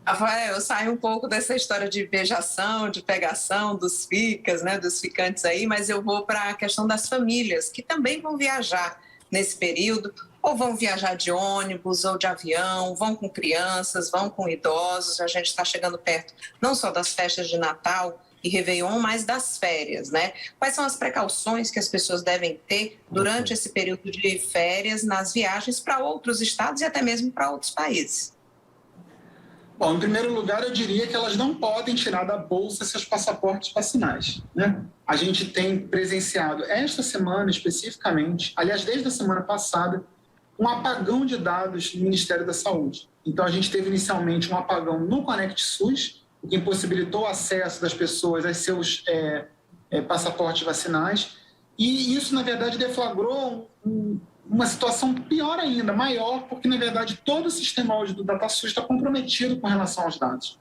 Rafael, eu saio um pouco dessa história de beijação, de pegação, dos ficas, né, dos ficantes aí, mas eu vou para a questão das famílias, que também vão viajar nesse período, ou vão viajar de ônibus ou de avião, vão com crianças, vão com idosos. A gente está chegando perto não só das festas de Natal e Réveillon, mas das férias, né? Quais são as precauções que as pessoas devem ter durante esse período de férias nas viagens para outros estados e até mesmo para outros países? Bom, em primeiro lugar, eu diria que elas não podem tirar da bolsa seus passaportes vacinais, né? A gente tem presenciado esta semana especificamente, aliás, desde a semana passada, um apagão de dados no Ministério da Saúde. Então, a gente teve inicialmente um apagão no Conect SUS, o que impossibilitou o acesso das pessoas aos seus passaportes vacinais, e isso, na verdade, deflagrou uma situação pior ainda, maior, porque, na verdade, todo o sistema hoje do DataSUS está comprometido com relação aos dados.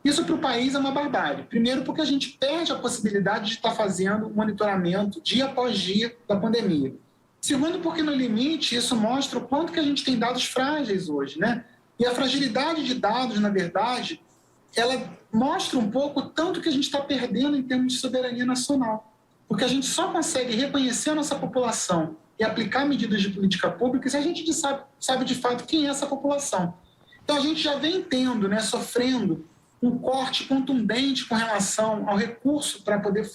Isso para o país é uma barbárie. Primeiro, porque a gente perde a possibilidade de estar fazendo monitoramento dia após dia da pandemia. Segundo, porque, no limite, isso mostra o quanto que a gente tem dados frágeis hoje, né? E a fragilidade de dados, na verdade, ela mostra um pouco o tanto que a gente está perdendo em termos de soberania nacional. Porque a gente só consegue reconhecer a nossa população e aplicar medidas de política pública se a gente sabe de fato quem é essa população. Então, a gente já vem tendo, né, sofrendo um corte contundente com relação ao recurso para poder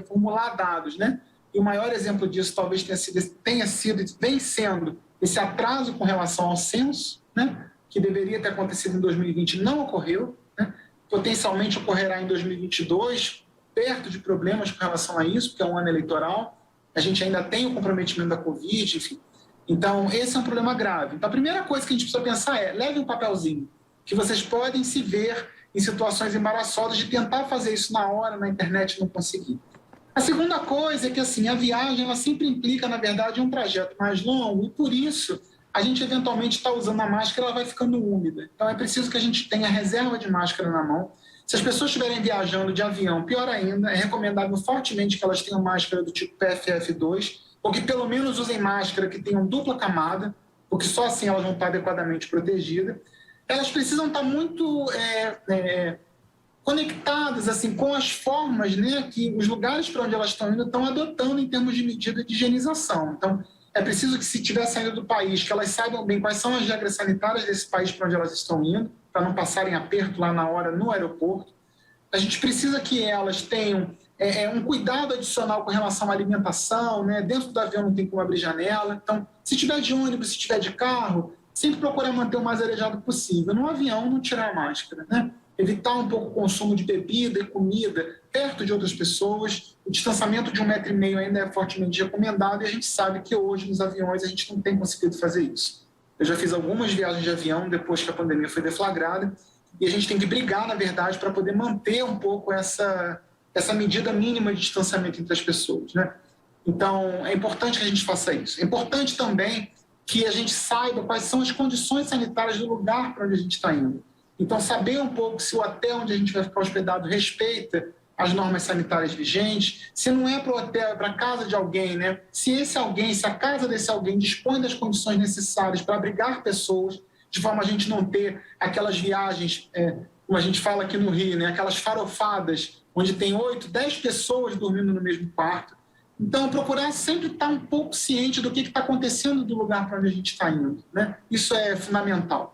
formular dados, né? E o maior exemplo disso talvez vem sendo esse atraso com relação ao censo, né? Que deveria ter acontecido em 2020 não ocorreu, né? Potencialmente ocorrerá em 2022, perto de problemas com relação a isso, porque é um ano eleitoral. A gente ainda tem o comprometimento da Covid, enfim. Então, esse é um problema grave. Então, a primeira coisa que a gente precisa pensar é, leve um papelzinho, que vocês podem se ver em situações embaraçosas de tentar fazer isso na hora, na internet, e não conseguir. A segunda coisa é que, assim, a viagem, ela sempre implica, na verdade, um trajeto mais longo, e por isso, a gente eventualmente está usando a máscara, ela vai ficando úmida. Então, é preciso que a gente tenha reserva de máscara na mão. Se as pessoas estiverem viajando de avião, pior ainda, é recomendável fortemente que elas tenham máscara do tipo PFF2, ou que pelo menos usem máscara que tenham dupla camada, porque só assim elas vão estar adequadamente protegidas. Elas precisam estar muito conectadas assim, com as formas, né, que os lugares para onde elas estão indo estão adotando em termos de medida de higienização. Então, é preciso que, se estiver saindo do país, que elas saibam bem quais são as regras sanitárias desse país para onde elas estão indo, para não passarem aperto lá na hora no aeroporto. A gente precisa que elas tenham um cuidado adicional com relação à alimentação, né? Dentro do avião não tem como abrir janela. Então, se tiver de ônibus, se tiver de carro, sempre procurar manter o mais arejado possível. No avião, não tirar a máscara, né? Evitar um pouco o consumo de bebida e comida perto de outras pessoas. O distanciamento de 1,5 metro ainda é fortemente recomendado e a gente sabe que hoje nos aviões a gente não tem conseguido fazer isso. Eu já fiz algumas viagens de avião depois que a pandemia foi deflagrada e a gente tem que brigar, na verdade, para poder manter um pouco essa medida mínima de distanciamento entre as pessoas, né? Então, é importante que a gente faça isso. É importante também que a gente saiba quais são as condições sanitárias do lugar para onde a gente está indo. Então, saber um pouco se o hotel onde a gente vai ficar hospedado respeita as normas sanitárias vigentes, se não é para o hotel, é para a casa de alguém, né? Se a casa desse alguém dispõe das condições necessárias para abrigar pessoas, de forma a gente não ter aquelas viagens, como a gente fala aqui no Rio, né? Aquelas farofadas, onde tem 8, 10 pessoas dormindo no mesmo quarto. Então, procurar sempre estar um pouco ciente do que está acontecendo do lugar para onde a gente está indo, né? Isso é fundamental.